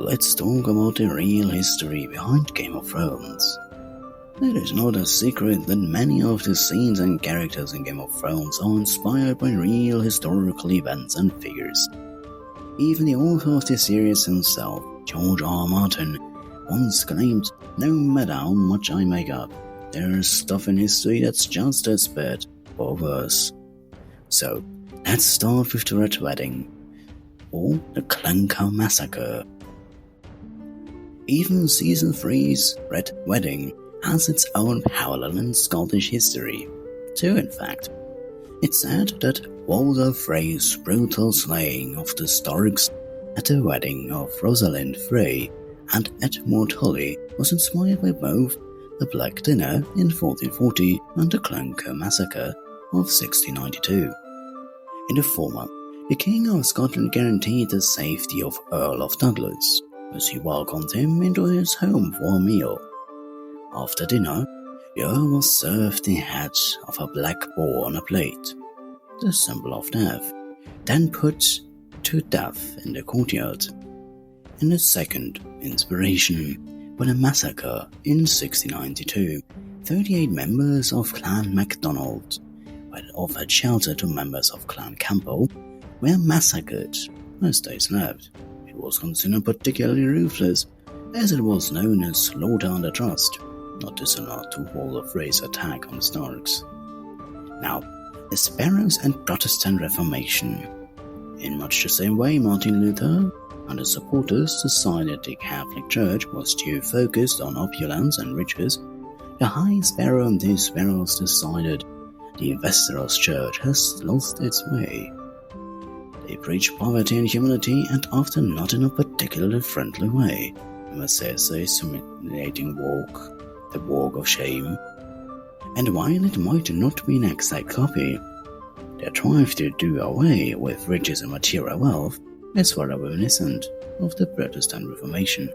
let's talk about the real history behind Game of Thrones. It is not a secret that many of the scenes and characters in Game of Thrones are inspired by real historical events and figures. Even the author of the series himself, George R. R. Martin, once claimed, "No matter how much I make up, there's stuff in history that's just as bad, or worse." So, let's start with the Red Wedding, or the Clunker Massacre. Even Season 3's Red Wedding has its own parallel in Scottish history. Two, in fact. It's said that Walder Frey's brutal slaying of the Starks at the wedding of Rosalind Frey and Edmund Tully was inspired by both the Black Dinner in 1440 and the Clunker Massacre of 1692. In the former, the King of Scotland guaranteed the safety of Earl of Douglas as he welcomed him into his home for a meal. After dinner, the Earl was served the head of a black boar on a plate, the symbol of death, then put to death in the courtyard. In the second inspiration, when a massacre in 1692, 38 members of Clan MacDonald, while offered shelter to members of Clan Campbell, were massacred as they slept. It was considered particularly ruthless, as it was known as slaughter under trust, not dissimilar to Walder Frey's attack on the Starks. Now, the Sparrows and Protestant Reformation. In much the same way Martin Luther and his supporters decided the Catholic Church was too focused on opulence and riches, the High Sparrow and the Sparrows decided the Westeros Church has lost its way. They preach poverty and humility, and often not in a particularly friendly way. Massacres simulating the walk of shame. And while it might not be an exact copy, their drive to do away with riches and material wealth is rather reminiscent of the Protestant Reformation.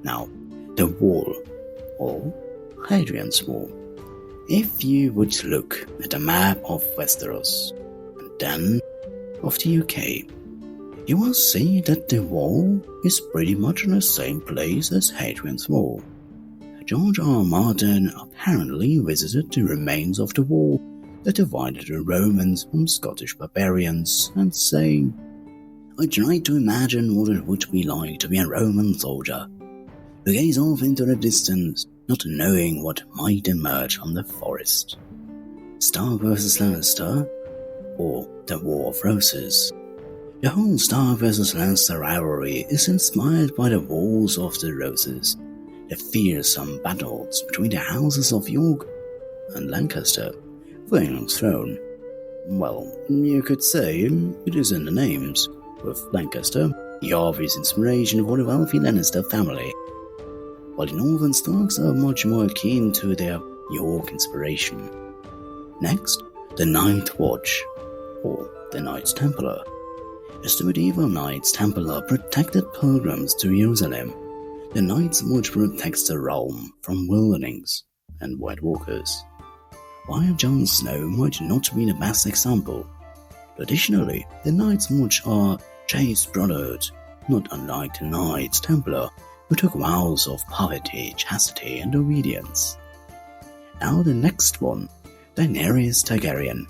Now, the Wall, or Hadrian's Wall. If you would look at a map of Westeros, and then of the UK, you will see that the wall is pretty much in the same place as Hadrian's Wall. George R. R. Martin apparently visited the remains of the wall that divided the Romans from Scottish barbarians, and saying, "I tried to imagine what it would be like to be a Roman soldier, to gaze off into the distance, not knowing what might emerge from the forest." Stark vs. Lannister, or the War of Roses. The whole Stark vs. Lannister rivalry is inspired by the Wars of the Roses, the fearsome battles between the houses of York and Lancaster for England's throne. Well, you could say it is in the names, with Lancaster the obvious inspiration for the wealthy Lannister family, while the Northern Starks are much more akin to their York inspiration. Next, the Ninth Watch, or the Knights Templar. As the medieval Knights Templar protected pilgrims to Jerusalem, the Night's Watch protects the realm from wildlings and White Walkers. While Jon Snow might not be the best example, traditionally the Night's Watch are chaste brotherhood, not unlike the Knights Templar, who took vows of poverty, chastity, and obedience. Now the next one, Daenerys Targaryen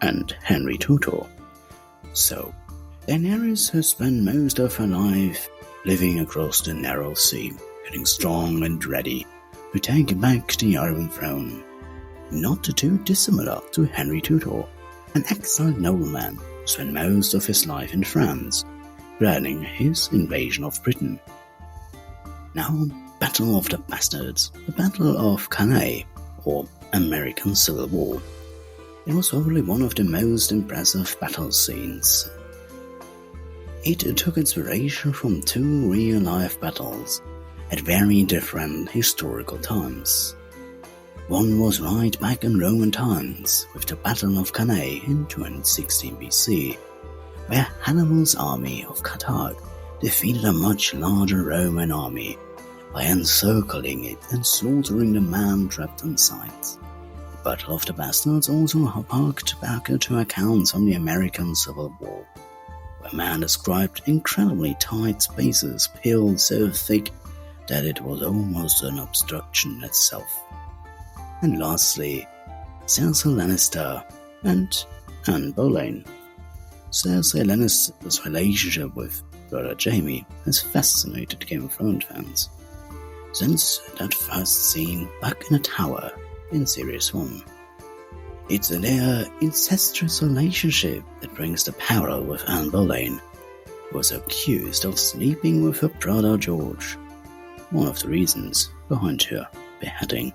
and Henry Tudor. So, Daenerys has spent most of her life living across the narrow sea, getting strong and ready to take back the Iron Throne. Not too dissimilar to Henry Tudor, an exiled nobleman who spent most of his life in France, planning his invasion of Britain. Now, Battle of the Bastards, the Battle of Cannae, or American Civil War. It was probably one of the most impressive battle scenes. It took inspiration from two real-life battles at very different historical times. One was right back in Roman times, with the Battle of Cannae in 216 BC, where Hannibal's army of Carthage defeated a much larger Roman army by encircling it and slaughtering the man trapped inside. The Battle of the Bastards also harked back to accounts from the American Civil War, where man described incredibly tight spaces peeled so thick that it was almost an obstruction itself. And lastly, Cersei Lannister and Anne Boleyn. Cersei Lannister's relationship with brother Jaime has fascinated Game of Thrones fans since that first scene back in the tower in Series 1. It's their incestuous relationship that brings the peril with Anne Boleyn, who was accused of sleeping with her brother George, one of the reasons behind her beheading.